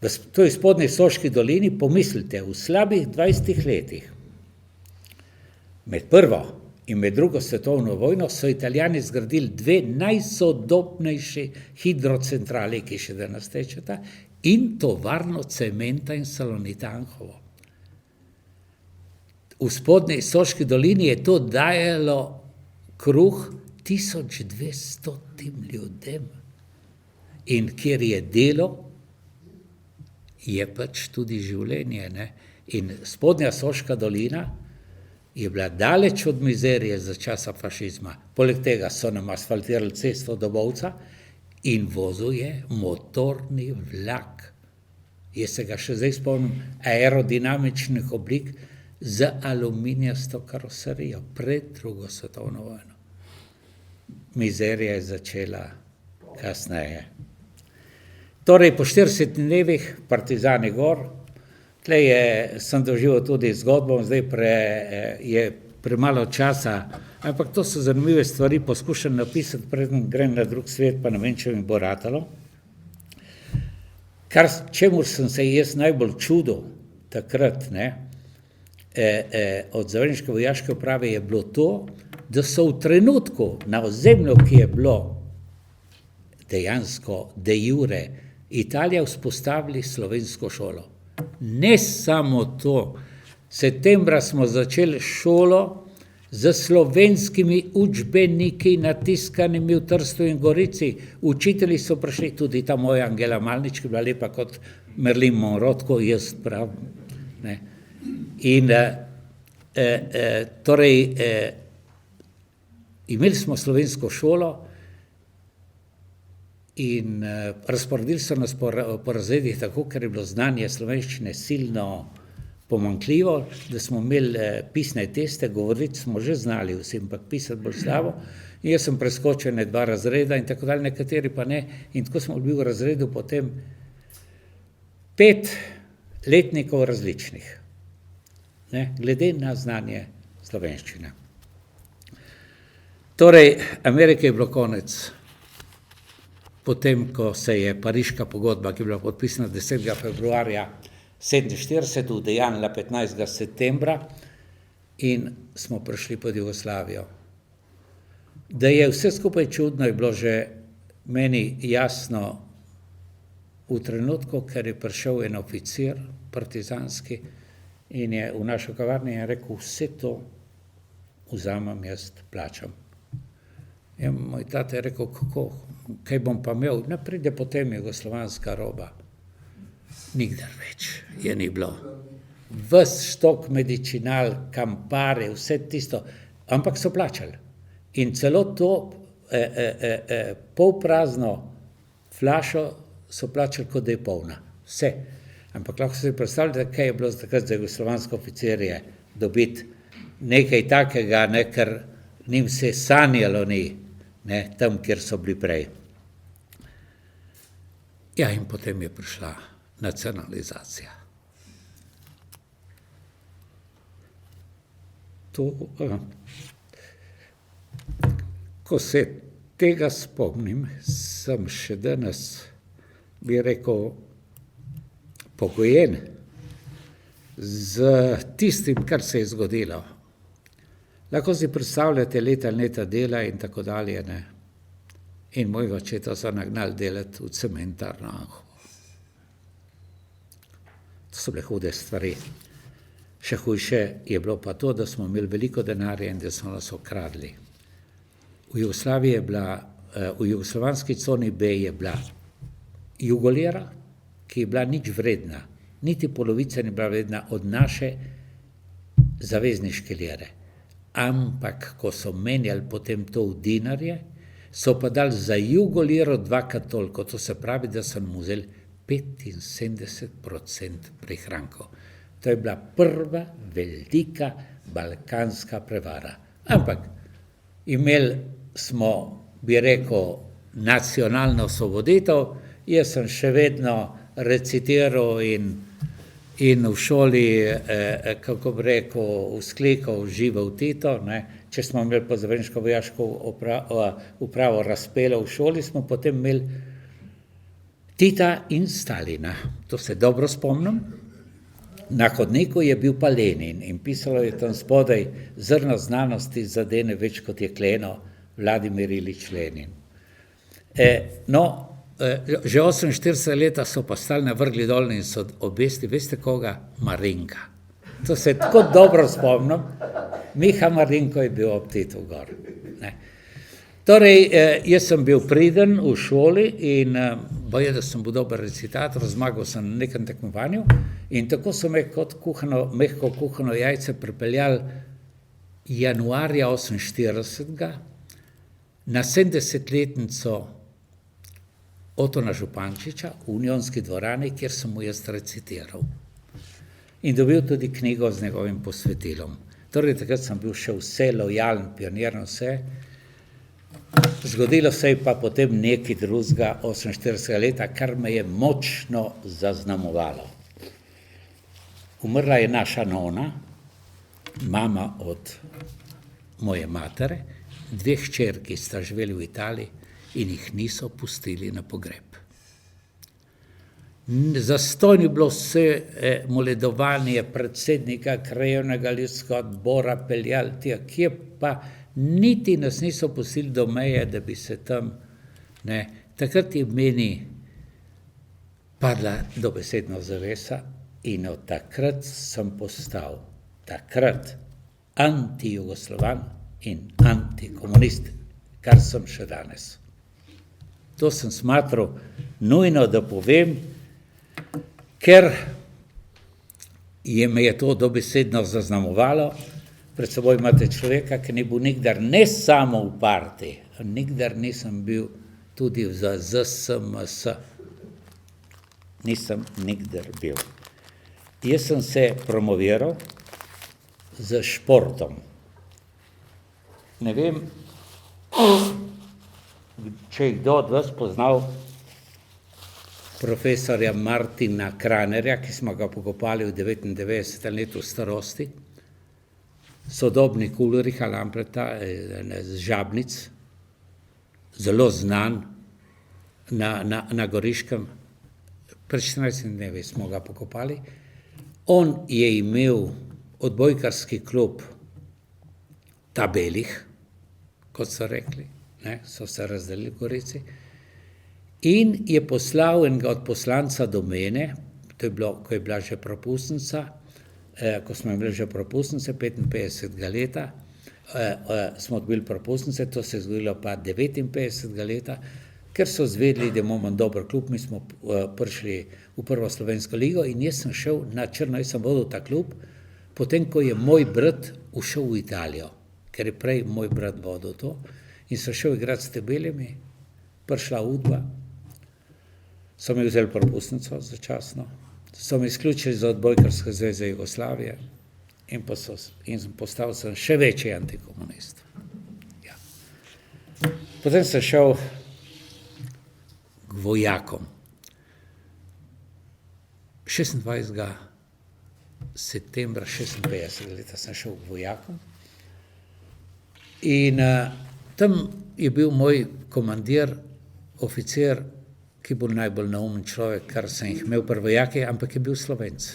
v toj spodnji Soški dolini, pomislite, v slabih 20 letih, med prvo in med drugo svetovno vojno, so Italijani zgradili dve najsodobnejši hidrocentrali, ki še danes tečeta, in tovarno cementa in Salonita Anhovo. V spodnji Soški dolini je to dajalo kruh 1200 ljudem. In kjer je delo, je pač tudi življenje, ne? In spodnja Soška dolina je bila daleč od mizerije za časa fašizma. Poleg tega so nam asfaltirali cesto do Bovca in vozil je motorni vlak. Jaz se ga še zdaj spomnim, aerodinamičnih oblik z aluminijasto karoserijo pred drugo svetovno vojno. Mizerija je začela kasneje. Torej, po 40 dnevih partizani gor, tle sem doživel tudi zgodbo, zdaj je premalo časa, ampak to so zanimive stvari, poskušam napisati, preden grem na drug svet, pa ne vem, če mi bo ratalo. Čemur sem se jaz najbolj čudil takrat, ne, od Zavezniške vojaške uprave je bilo to, da so v trenutku na ozemlju, ki je bilo dejansko de jure, Italija vzpostavili slovensko šolo. Ne samo to, septembra smo začeli šolo z slovenskimi učbeniki natiskanimi v Trstu in Gorici. Učitelji so prišli, tudi ta moja Angela Malnič, ki je bila lepa kot Marilyn Monroe, tako jaz pravim. Ne. In torej imeli smo slovensko šolo in razporedili so nas po razredih tako, ker je bilo znanje slovenščine silno pomanjkljivo, da smo imeli pisne teste, govoriti smo že znali vsi, ampak pisati bolj slabo. In jaz sem preskočil dva razreda in tako dalje, nekateri pa ne. In tako smo bili v razredu potem 5 letnikov različnih, ne, glede na znanje slovenščine. Torej, Amerike je bilo konec. Potem, ko se je Pariška pogodba, ki je bila podpisana 10. februarja 1947, udejanjila 15. septembra in smo prišli pod Jugoslavijo. Da je vse skupaj čudno, je bilo že meni jasno v trenutku, ker je prišel en oficir partizanski in je v našo kavarno in rekel, vse to vzamem jaz, plačam. In moj tata je rekel, kako, kaj bom pa imel? Ne, pride potem jugoslovanska roba. Nikdar več je ni bilo. Ves štok medicinal, kampare, vse tisto, ampak so plačali. In celo to polprazno flašo so plačali, kot da je polna. Vse. Ampak lahko si predstavljate, kaj je bilo takrat za jugoslovanske oficirje dobiti nekaj takega, ne, ker njim se sanjalo ni, ne, tam, kjer so bili prej. Ja, in potem je prišla nacionalizacija. To, ko se tega spomnim, sem še danes, bi rekel, pogojen z tistim, kar se je zgodilo. Lahko si predstavljate leta dela in tako dalje, ne. In mojega očeta so nagnali delati v cementarno Anhovo. To so bile hude stvari. Še hujše je bilo pa to, da smo imeli veliko denarja in da so nas okradli. V Jugoslaviji je bila, v jugoslovanski coni B je bila jugolira, ki je bila nič vredna. Niti polovica ni bila vredna od naše zavezniške lire. Ampak, ko so menjali potem to v dinarje, so pa dali za jugoliro 2-krat toliko. To se pravi, da so nam vzeli 75% prihrankov. To je bila prva velika balkanska prevara. Ampak imeli smo, bi rekel, nacionalno osvoboditev, jaz sem še vedno recitiral in v šoli, kako bi rekel, vzklikal živel Tito, ne. Če smo imeli pa Zavezniško vojaško upravo razpelo v šoli, smo potem imeli Tita in Stalina, to se dobro spomnim. Na hodniku je bil pa Lenin in pisalo je tam spodaj: zrno znanosti zadene več kot jekleno, Vladimir Ilič Lenin. Že 48 leta so pa Stalina vrgli dol in so obesti, veste koga? Marinka. To se tako dobro spomnim. Miha Marinko je bil ob Titu gor. Ne. Torej, jaz sem bil priden v šoli in boje, da sem bil dober recitator, zmagal sem na nekem tekmovanju in tako so me kot mehko kuhano jajce pripeljali januarja 48. na 70-letnico Otona Župančiča v Unionski dvorani, kjer sem mu jaz recitiral. In dobil tudi knjigo z njegovim posvetilom. Torej, takrat sem bil še vse lojalen, pionir, vse. Zgodilo se je pa potem nekaj drugega 48 leta, kar me je močno zaznamovalo. Umrla je naša nona, mama od moje matere, 2 hčerki sta živeli v Italiji in jih niso pustili na pogreb. Zastojno je bilo vse moledovanje predsednika krajevnega ljudskega odbora peljali tja, kje pa niti nas niso pustili do meje, da bi se tam, ne. Takrat je meni padla dobesedno zavesa in od takrat sem postal anti-Jugoslovan in antikomunist, kar sem še danes. To sem smatral nujno, da povem, ker me je to dobesedno zaznamovalo. Pred seboj imate človeka, ki ni bil nikdar ne samo v partiji, nikdar nisem bil tudi za ZSMS. Nisem nikdar bil. Jaz sem se promoviral z športom. Ne vem, če je kdo od vas poznal profesorja Martina Kranerja, ki smo ga pokopali v 99. letu starosti, sodobnik Ulricha Lampreta z Žabnic, zelo znan na Goriškem. Pred 14 dnevi smo ga pokopali. On je imel odbojkarski klub Tabelih, kot so rekli, ne, so se razdelili v Gorici, in je poslal enega od poslanca do mene, to je bilo, ko je bila že propustnica, ko smo imeli že propustnice 55. leta, smo dobili propustnice, to se je zgodilo pa 59. leta, ker so zvedeli, da imamo dober klub, mi smo prišli v prvo slovensko ligo in jaz sem šel na Črno, jaz sem vodil ta klub, potem, ko je moj brat ušel v Italijo, ker je prej moj brat vodil to, in so šel igrati s Tabelimi, prišla Udba, so mi vzeli propustnico začasno, so me izključili za odbojkarske zveze Jugoslavije in postal sem še večji antikomunist. Ja. Potem sem šel k vojakom. 26. septembra 56. leta sem šel k vojakom in tam je bil moj komandir, oficir, ki je bil najbolj neumen človek, kar sem jih imel pri vojaki, ampak je bil Slovenc.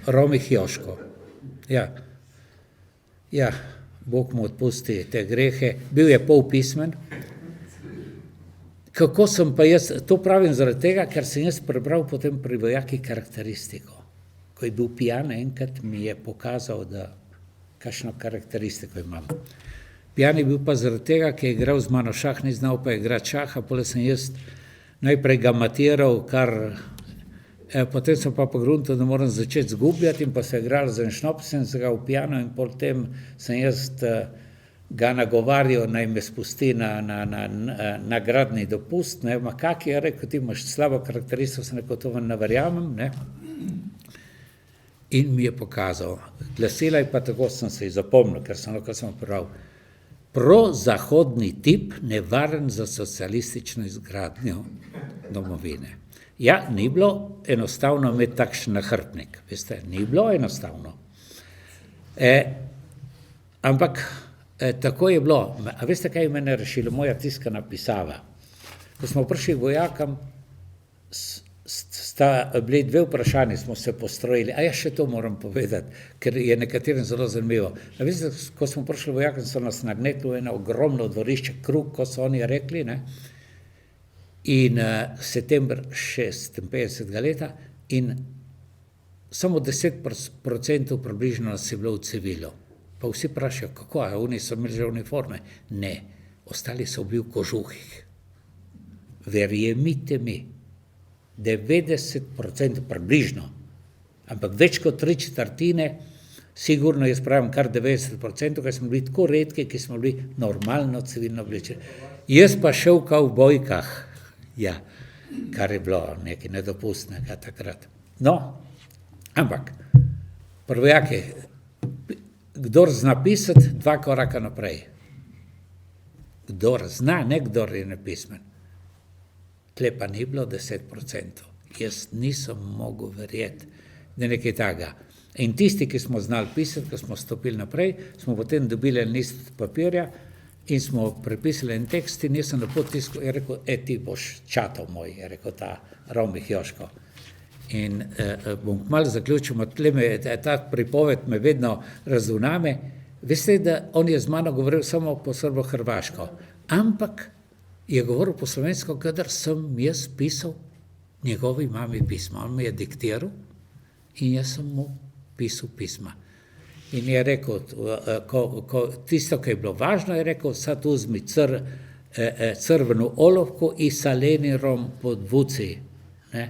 Romih Joško. Ja, Bog mu odpusti te grehe. Bil je polpismen. Kako sem pa jaz, to pravim zaradi tega, ker sem jaz prebral potem pri vojaki karakteristiko. Ko je bil pijan, enkrat mi je pokazal, da kakšno karakteristiko imam. Pijan je bil pa zaradi tega, ker je igral z mano šah, ni znal pa igrati šaha, potem sem jaz najprej ga matiral, potem sem pa pogruntal, da moram začeti zgubljati in pa se igral z en šnops, sem se ga upijano in potem sem jaz ga nagovarjal, naj me spusti na nagradni dopust, ne, kak je rekel, ti imaš slabo karakteristiko, sem rekel, to vam ne verjamem, ne. In mi je pokazal, glasila je pa tako, sem se ji zapomnil, ker sem prav, prozahodni tip, nevaren za socialistično izgradnjo domovine. Ja, ni bilo enostavno imeti takšen nahrbtnik, veste, ni bilo enostavno. Ampak tako je bilo. A veste, kaj je mene rešilo? Moja tiskana pisava. Ko smo prišli vojakam, sta bili dve vprašanji, smo se postrojili, a še to moram povedati, ker je nekaterim zelo zanimivo. A veste, ko smo prišli vojaki, so nas nagnetili v eno ogromno dvorišče, krug, ko so oni rekli, ne, in september 56. leta in samo 10% približno nas je bilo v civilu. Pa vsi prašajo, kako, a oni so imeli že uniforme? Ne, ostali so bili v kožuhih. Verjemite mi, 90% približno, ampak več kot 3/4, sigurno jaz pravim kar 90%, ker smo bili tako redki, ki smo bili normalno civilno oblečeni. Jaz pa še v kavbojkah, ja, kar je bilo nekaj nedopustnega takrat. No, ampak, prvojaki, kdor zna pisati, 2 koraka naprej. Kdor zna, ne kdor je nepismen. Tle pa ni bilo 10%. Jaz nisem mogel verjeti, da je nekaj takega. In tisti, ki smo znali pisati, ko smo stopili naprej, smo potem dobili en list papirja in smo prepisali en tekst in jaz sem na potisku in rekel, ti boš čatov moj, je rekel ta Romih Joško. In bom kmalu zaključil, tle ta pripoved me vedno razuname. Veste, da on je z mano govoril samo po srbo-hrvaško, ampak je govoril po slovensko, kadar sem jaz pisal njegovi mami pisma. On mi je diktiral in jaz sem mu pisal pisma. In je rekel, tisto, ki je bilo važno, je rekel, sad uzmi crvenu olovku i salenirom podvuci, ne,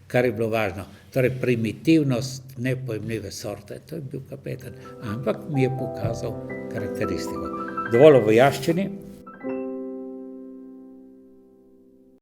kar je bilo važno. Torej, primitivnost nepojemljive sorte, to je bil kapetan, ampak mi je pokazal karakteristiko. Dovolj o vojaščini.